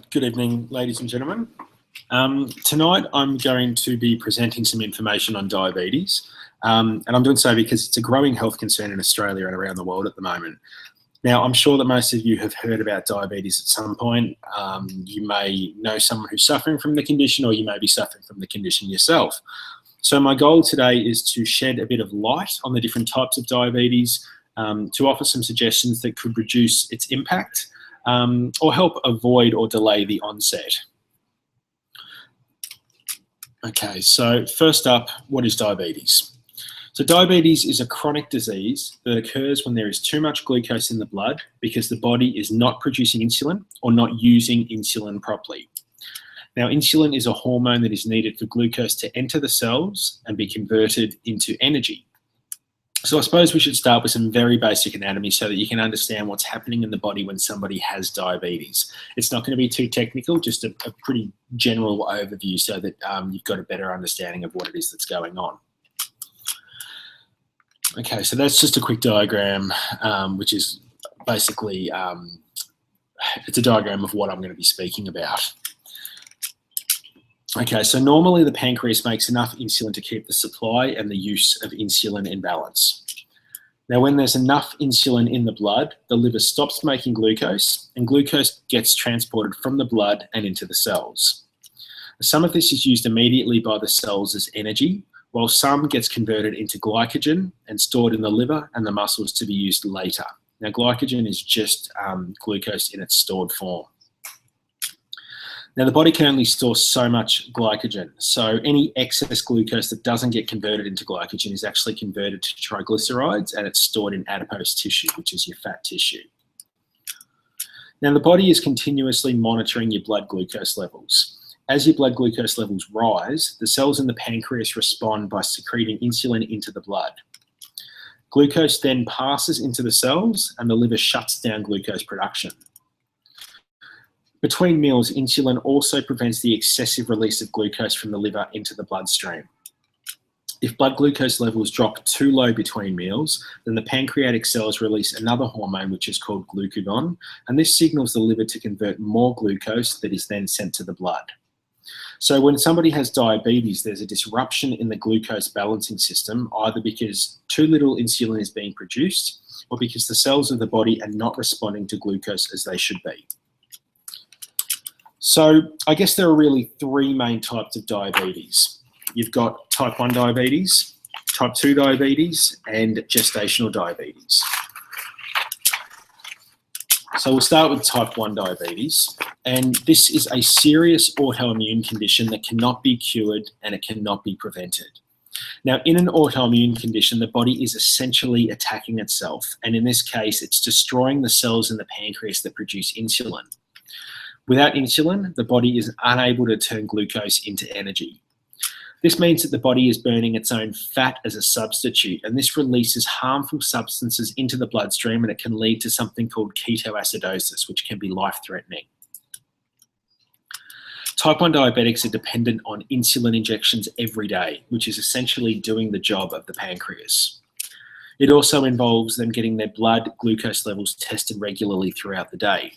Good evening, ladies and gentlemen. Tonight I'm going to be presenting some information on diabetes, and I'm doing so because it's a growing health concern in Australia and around the world at the moment. Now, I'm sure that most of you have heard about diabetes at some point. You may know someone who's suffering from the condition, or you may be suffering from the condition yourself. So my goal today is to shed a bit of light on the different types of diabetes, to offer some suggestions that could reduce its impact, or help avoid or delay the onset. Okay, so first up, what is diabetes? So diabetes is a chronic disease that occurs when there is too much glucose in the blood because the body is not producing insulin or not using insulin properly. Now, insulin is a hormone that is needed for glucose to enter the cells and be converted into energy. So I suppose we should start with some very basic anatomy so that you can understand what's happening in the body when somebody has diabetes. It's not going to be too technical, just a pretty general overview so that you've got a better understanding of what it is that's going on. Okay, so that's just a quick diagram, which is basically, it's a diagram of what I'm going to be speaking about. Okay, so normally the pancreas makes enough insulin to keep the supply and the use of insulin in balance. Now, when there's enough insulin in the blood, the liver stops making glucose, and glucose gets transported from the blood and into the cells. Some of this is used immediately by the cells as energy, while some gets converted into glycogen and stored in the liver and the muscles to be used later. Now, glycogen is just glucose in its stored form. Now, the body can only store so much glycogen, so any excess glucose that doesn't get converted into glycogen is actually converted to triglycerides, and it's stored in adipose tissue, which is your fat tissue. Now, the body is continuously monitoring your blood glucose levels. As your blood glucose levels rise, the cells in the pancreas respond by secreting insulin into the blood. Glucose then passes into the cells, and the liver shuts down glucose production. Between meals, insulin also prevents the excessive release of glucose from the liver into the bloodstream. If blood glucose levels drop too low between meals, then the pancreatic cells release another hormone which is called glucagon, and this signals the liver to convert more glucose that is then sent to the blood. So when somebody has diabetes, there's a disruption in the glucose balancing system, either because too little insulin is being produced or because the cells of the body are not responding to glucose as they should be. So I guess there are really three main types of diabetes. You've got type 1 diabetes, type 2 diabetes, and gestational diabetes. So we'll start with type 1 diabetes, and this is a serious autoimmune condition that cannot be cured and it cannot be prevented. Now, in an autoimmune condition, the body is essentially attacking itself, and in this case, it's destroying the cells in the pancreas that produce insulin. Without insulin, the body is unable to turn glucose into energy. This means that the body is burning its own fat as a substitute, and this releases harmful substances into the bloodstream, and it can lead to something called ketoacidosis, which can be life-threatening. Type 1 diabetics are dependent on insulin injections every day, which is essentially doing the job of the pancreas. It also involves them getting their blood glucose levels tested regularly throughout the day.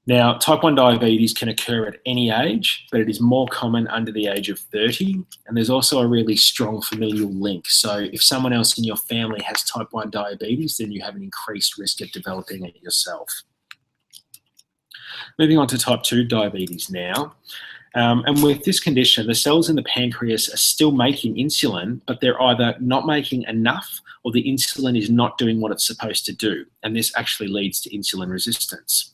Now, type 1 diabetes can occur at any age, but it is more common under the age of 30, and there's also a really strong familial link. So if someone else in your family has type 1 diabetes, then you have an increased risk of developing it yourself. Moving on to type 2 diabetes now. And with this condition, the cells in the pancreas are still making insulin, but they're either not making enough or the insulin is not doing what it's supposed to do, and this actually leads to insulin resistance.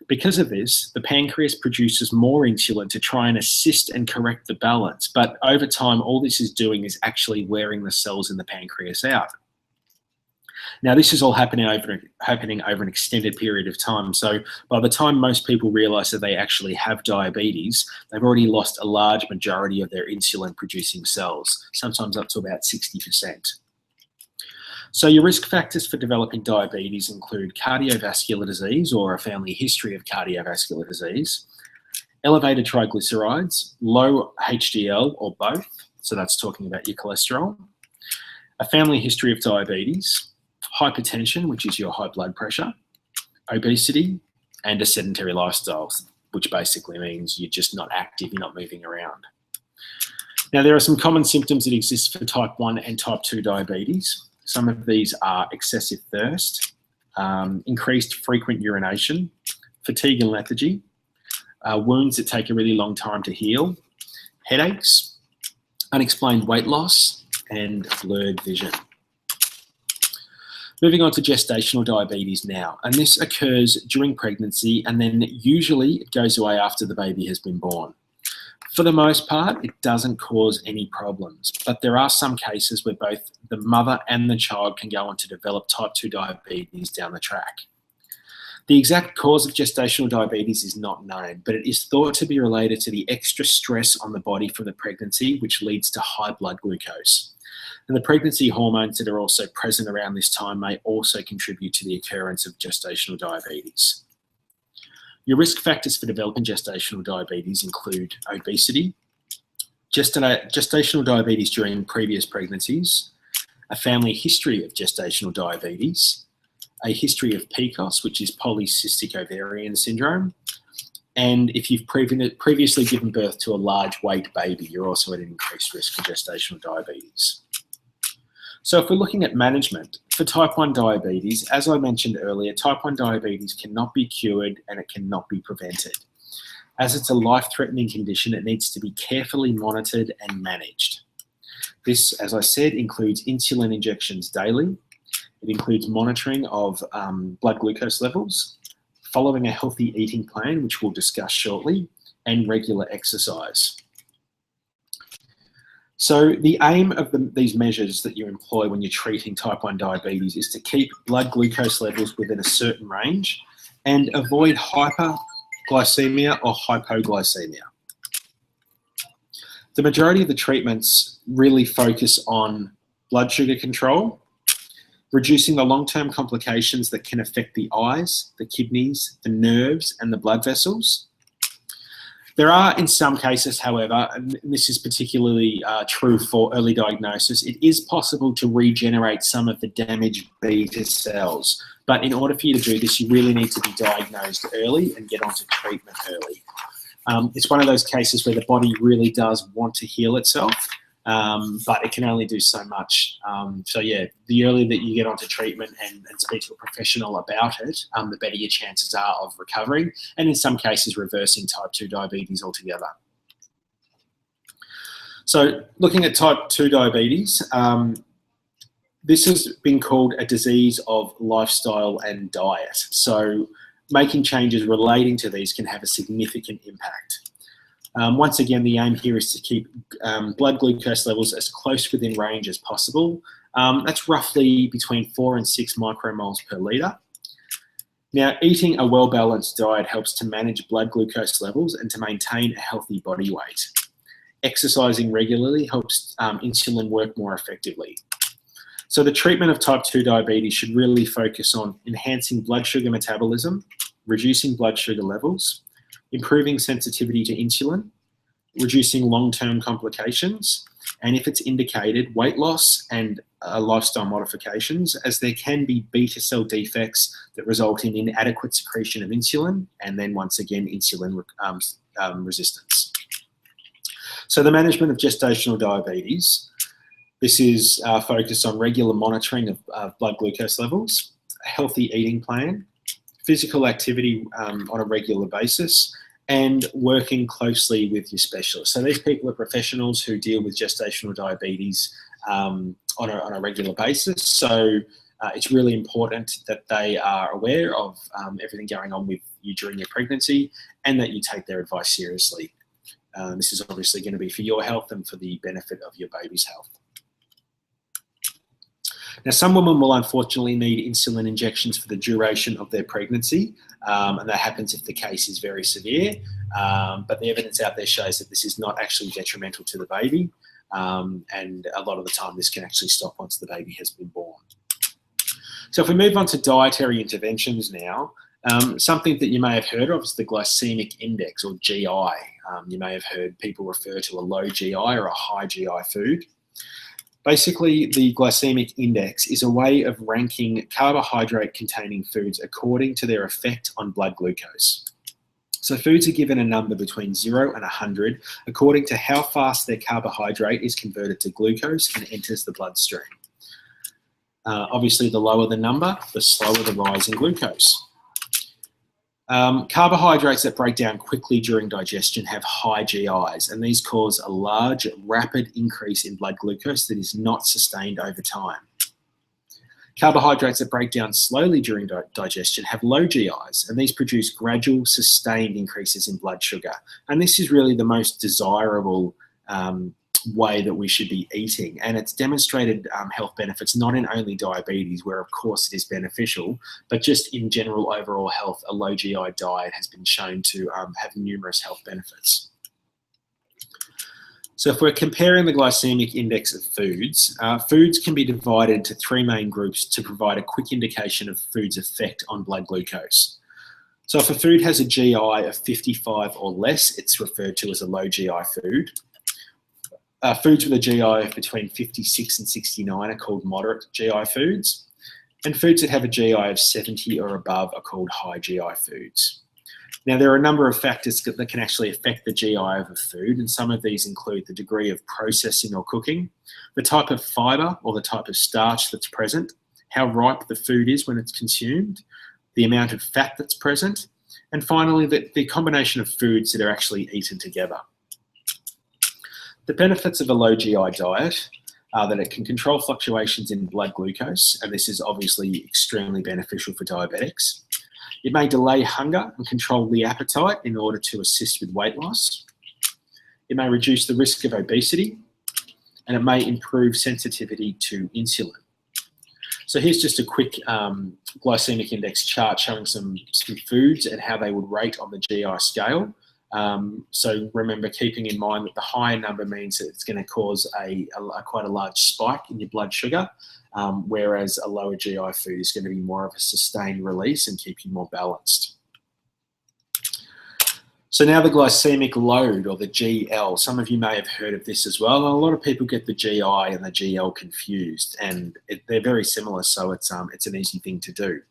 Because of this, the pancreas produces more insulin to try and assist and correct the balance. But over time, all this is doing is actually wearing the cells in the pancreas out. Now, this is all happening over an extended period of time. So by the time most people realize that they actually have diabetes, they've already lost a large majority of their insulin-producing cells, sometimes up to about 60%. So your risk factors for developing diabetes include cardiovascular disease or a family history of cardiovascular disease, elevated triglycerides, low HDL or both, so that's talking about your cholesterol, a family history of diabetes, hypertension, which is your high blood pressure, obesity, and a sedentary lifestyle, which basically means you're just not active, you're not moving around. Now, there are some common symptoms that exist for type 1 and type 2 diabetes. Some of these are excessive thirst, increased frequent urination, fatigue and lethargy, wounds that take a really long time to heal, headaches, unexplained weight loss, and blurred vision. Moving on to gestational diabetes now, and this occurs during pregnancy, and then usually it goes away after the baby has been born. For the most part, it doesn't cause any problems, but there are some cases where both the mother and the child can go on to develop type 2 diabetes down the track. The exact cause of gestational diabetes is not known, but it is thought to be related to the extra stress on the body from the pregnancy, which leads to high blood glucose. And the pregnancy hormones that are also present around this time may also contribute to the occurrence of gestational diabetes. Your risk factors for developing gestational diabetes include obesity, gestational diabetes during previous pregnancies, a family history of gestational diabetes, a history of PCOS, which is polycystic ovarian syndrome, and if you've previously given birth to a large weight baby, you're also at an increased risk for gestational diabetes. So if we're looking at management, for type 1 diabetes, as I mentioned earlier, type 1 diabetes cannot be cured and it cannot be prevented. As it's a life-threatening condition, it needs to be carefully monitored and managed. This, as I said, includes insulin injections daily. It includes monitoring of blood glucose levels, following a healthy eating plan, which we'll discuss shortly, and regular exercise. So the aim of these measures that you employ when you're treating type 1 diabetes is to keep blood glucose levels within a certain range and avoid hyperglycemia or hypoglycemia. The majority of the treatments really focus on blood sugar control, reducing the long-term complications that can affect the eyes, the kidneys, the nerves, and the blood vessels. There are, in some cases, however, and this is particularly true for early diagnosis, it is possible to regenerate some of the damaged beta cells. But in order for you to do this, you really need to be diagnosed early and get onto treatment early. It's one of those cases where the body really does want to heal itself, but it can only do so much. So yeah, the earlier that you get onto treatment and speak to a professional about it, the better your chances are of recovering, and in some cases reversing type 2 diabetes altogether. So looking at type 2 diabetes, this has been called a disease of lifestyle and diet. So making changes relating to these can have a significant impact. Once again, the aim here is to keep blood glucose levels as close within range as possible. That's roughly between 4 and 6 micromoles per litre. Now, eating a well-balanced diet helps to manage blood glucose levels and to maintain a healthy body weight. Exercising regularly helps insulin work more effectively. So the treatment of type 2 diabetes should really focus on enhancing blood sugar metabolism, reducing blood sugar levels, improving sensitivity to insulin, reducing long-term complications, and if it's indicated, weight loss and lifestyle modifications, as there can be beta cell defects that result in inadequate secretion of insulin, and then once again, insulin resistance. So the management of gestational diabetes, this is focused on regular monitoring of blood glucose levels, a healthy eating plan, physical activity on a regular basis, and working closely with your specialist. So these people are professionals who deal with gestational diabetes on a regular basis. So it's really important that they are aware of everything going on with you during your pregnancy and that you take their advice seriously. This is obviously going to be for your health and for the benefit of your baby's health. Now, some women will unfortunately need insulin injections for the duration of their pregnancy, and that happens if the case is very severe, but the evidence out there shows that this is not actually detrimental to the baby, and a lot of the time this can actually stop once the baby has been born. So if we move on to dietary interventions now, something that you may have heard of is the glycemic index, or GI. You may have heard people refer to a low GI or a high GI food. Basically, the glycemic index is a way of ranking carbohydrate-containing foods according to their effect on blood glucose. So foods are given a number between 0 and 100 according to how fast their carbohydrate is converted to glucose and enters the bloodstream. Obviously, the lower the number, the slower the rise in glucose. Carbohydrates that break down quickly during digestion have high GIs, and these cause a large, rapid increase in blood glucose that is not sustained over time. Carbohydrates that break down slowly during digestion have low GIs, and these produce gradual, sustained increases in blood sugar. And this is really the most desirable way that we should be eating. And it's demonstrated health benefits, not in only diabetes, where of course it is beneficial, but just in general overall health. A low GI diet has been shown to have numerous health benefits. So if we're comparing the glycemic index of foods, foods can be divided into three main groups to provide a quick indication of food's effect on blood glucose. So if a food has a GI of 55 or less, it's referred to as a low GI food. Foods with a GI of between 56 and 69 are called moderate GI foods. And foods that have a GI of 70 or above are called high GI foods. Now, there are a number of factors that can actually affect the GI of a food, and some of these include the degree of processing or cooking, the type of fibre or the type of starch that's present, how ripe the food is when it's consumed, the amount of fat that's present, and finally, the combination of foods that are actually eaten together. The benefits of a low GI diet are that it can control fluctuations in blood glucose, and this is obviously extremely beneficial for diabetics. It may delay hunger and control the appetite in order to assist with weight loss. It may reduce the risk of obesity, and it may improve sensitivity to insulin. So here's just a quick glycemic index chart showing some foods and how they would rate on the GI scale. So remember, keeping in mind that the higher number means that it's going to cause quite a large spike in your blood sugar, whereas a lower GI food is going to be more of a sustained release and keep you more balanced. So now the glycemic load, or the GL. Some of you may have heard of this as well. And a lot of people get the GI and the GL confused, and they're very similar, so it's an easy thing to do.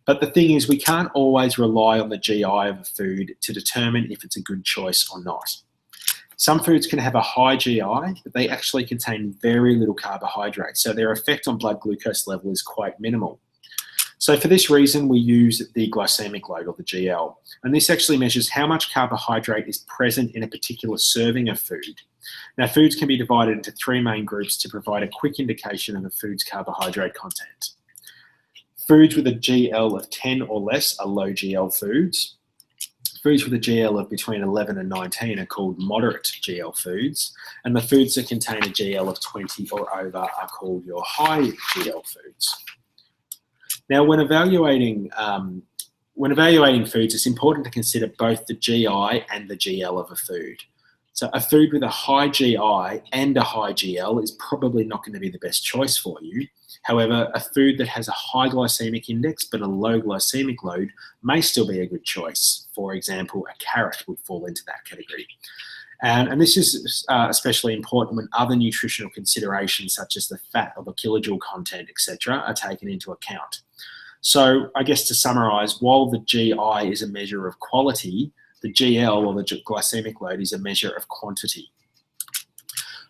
But the thing is, we can't always rely on the GI of a food to determine if it's a good choice or not. Some foods can have a high GI, but they actually contain very little carbohydrates, so their effect on blood glucose level is quite minimal. So for this reason, we use the glycemic load, or the GL, and this actually measures how much carbohydrate is present in a particular serving of food. Now, foods can be divided into three main groups to provide a quick indication of a food's carbohydrate content. Foods with a GL of 10 or less are low GL foods. Foods with a GL of between 11 and 19 are called moderate GL foods, and the foods that contain a GL of 20 or over are called your high GL foods. Now, when evaluating foods, it's important to consider both the GI and the GL of a food. So a food with a high GI and a high GL is probably not going to be the best choice for you. However, a food that has a high glycemic index but a low glycemic load may still be a good choice. For example, a carrot would fall into that category. And this is especially important when other nutritional considerations such as the fat or the kilojoule content, etc., are taken into account. So I guess to summarise, while the GI is a measure of quality, the GL, or the glycemic load, is a measure of quantity.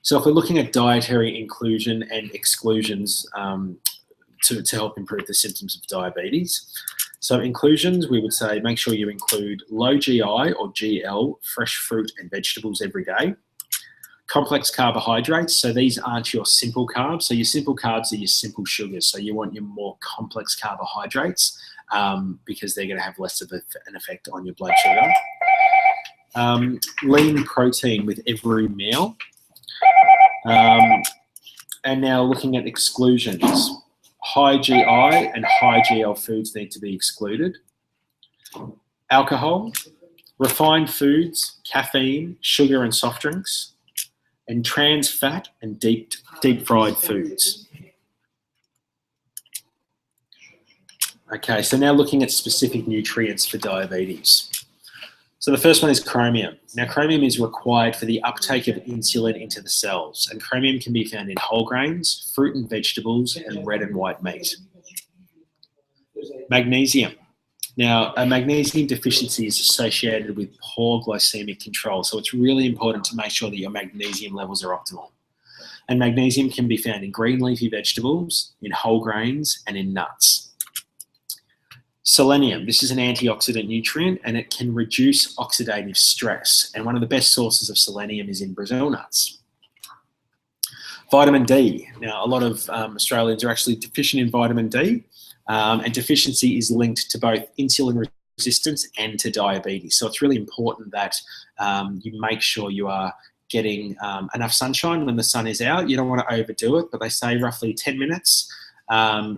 So if we're looking at dietary inclusion and exclusions to help improve the symptoms of diabetes. So inclusions, we would say make sure you include low GI or GL, fresh fruit and vegetables every day. Complex carbohydrates, so these aren't your simple carbs. So your simple carbs are your simple sugars. So you want your more complex carbohydrates because they're going to have less of an effect on your blood sugar. Lean protein with every meal. And now looking at exclusions. High GI and high GL foods need to be excluded. Alcohol, refined foods, caffeine, sugar and soft drinks, and trans fat and deep fried foods. Okay, so now looking at specific nutrients for diabetes. So the first one is chromium. Now, chromium is required for the uptake of insulin into the cells, and chromium can be found in whole grains, fruit and vegetables, and red and white meat. Magnesium. Now, a magnesium deficiency is associated with poor glycemic control, so it's really important to make sure that your magnesium levels are optimal. And magnesium can be found in green leafy vegetables, in whole grains, and in nuts. Selenium, this is an antioxidant nutrient and it can reduce oxidative stress. And one of the best sources of selenium is in Brazil nuts. Vitamin D. Now, a lot of Australians are actually deficient in vitamin D, and deficiency is linked to both insulin resistance and to diabetes. So it's really important that you make sure you are getting enough sunshine when the sun is out. You don't want to overdo it, but they say roughly 10 minutes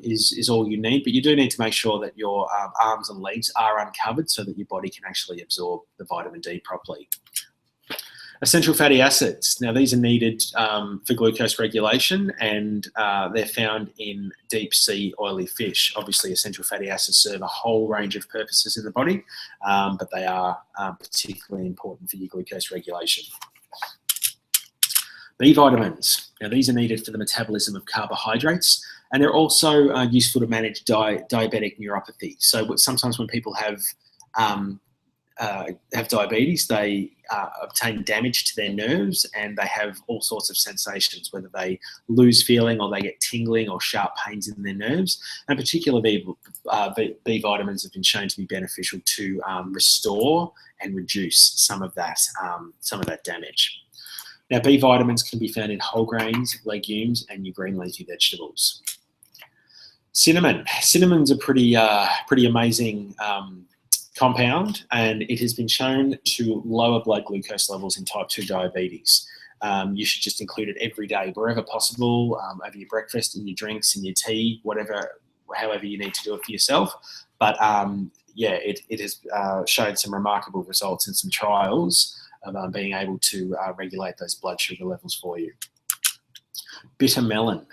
is all you need, but you do need to make sure that your arms and legs are uncovered so that your body can actually absorb the vitamin D properly. Essential fatty acids. Now, these are needed for glucose regulation, and they're found in deep sea oily fish. Obviously, essential fatty acids serve a whole range of purposes in the body, but they are particularly important for your glucose regulation. B vitamins. Now, these are needed for the metabolism of carbohydrates, and they're also useful to manage diabetic neuropathy. So sometimes when people have diabetes, they obtain damage to their nerves and they have all sorts of sensations, whether they lose feeling or they get tingling or sharp pains in their nerves. And particularly B vitamins have been shown to be beneficial to restore and reduce some of that damage. Now, B vitamins can be found in whole grains, legumes, and your green leafy vegetables. Cinnamon. Cinnamon's a pretty amazing compound, and it has been shown to lower blood glucose levels in type 2 diabetes. You should just include it every day, wherever possible, over your breakfast, in your drinks, in your tea, however you need to do it for yourself. But yeah, it has showed some remarkable results in some trials of being able to regulate those blood sugar levels for you. Bitter melon.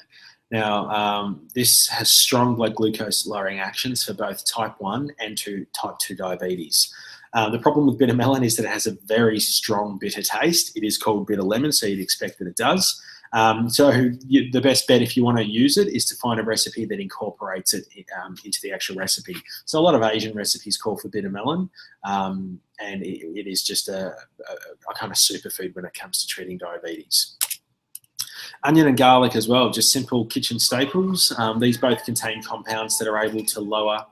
Now, this has strong blood glucose lowering actions for both type 1 and type 2 diabetes. The problem with bitter melon is that it has a very strong bitter taste. It is called bitter lemon, so you'd expect that it does. The best bet if you want to use it is to find a recipe that incorporates it into the actual recipe. So a lot of Asian recipes call for bitter melon, and it is just a kind of superfood when it comes to treating diabetes. Onion and garlic as well, just simple kitchen staples. These both contain compounds that are able to lower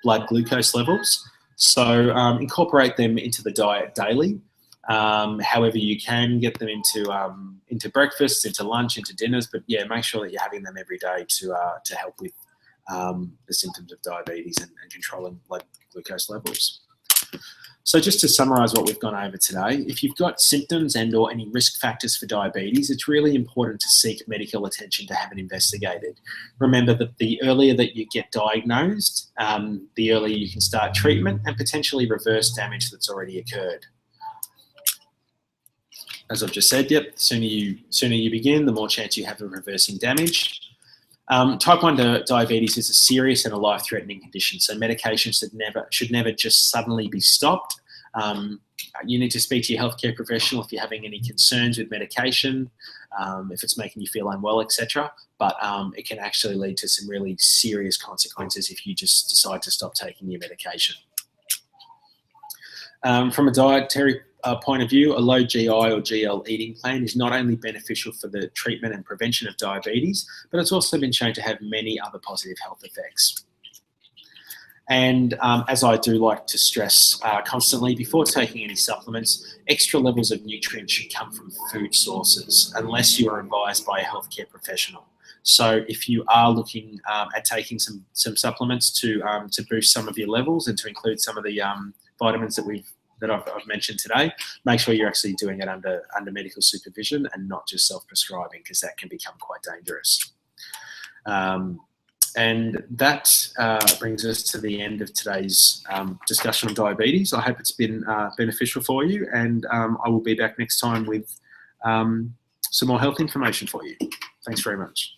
blood glucose levels. So incorporate them into the diet daily. However you can, get them into breakfast, into lunch, into dinners, but yeah, make sure that you're having them every day to help with the symptoms of diabetes and controlling blood glucose levels. So just to summarise what we've gone over today, if you've got symptoms and or any risk factors for diabetes, it's really important to seek medical attention to have it investigated. Remember that the earlier that you get diagnosed, the earlier you can start treatment and potentially reverse damage that's already occurred. As I've just said, the sooner you begin, the more chance you have of reversing damage. Type 1 diabetes is a serious and a life-threatening condition, so medications should never just suddenly be stopped. You need to speak to your healthcare professional if you're having any concerns with medication, if it's making you feel unwell, etc. But it can actually lead to some really serious consequences if you just decide to stop taking your medication. From a dietary point of view, a low GI or GL eating plan is not only beneficial for the treatment and prevention of diabetes, but it's also been shown to have many other positive health effects. And as I do like to stress constantly, before taking any supplements, extra levels of nutrients should come from food sources, unless you are advised by a healthcare professional. So if you are looking at taking some supplements to boost some of your levels and to include some of the vitamins that I've mentioned today, make sure you're actually doing it under medical supervision and not just self-prescribing, because that can become quite dangerous. And that brings us to the end of today's discussion on diabetes. I hope it's been beneficial for you, and I will be back next time with some more health information for you. Thanks very much.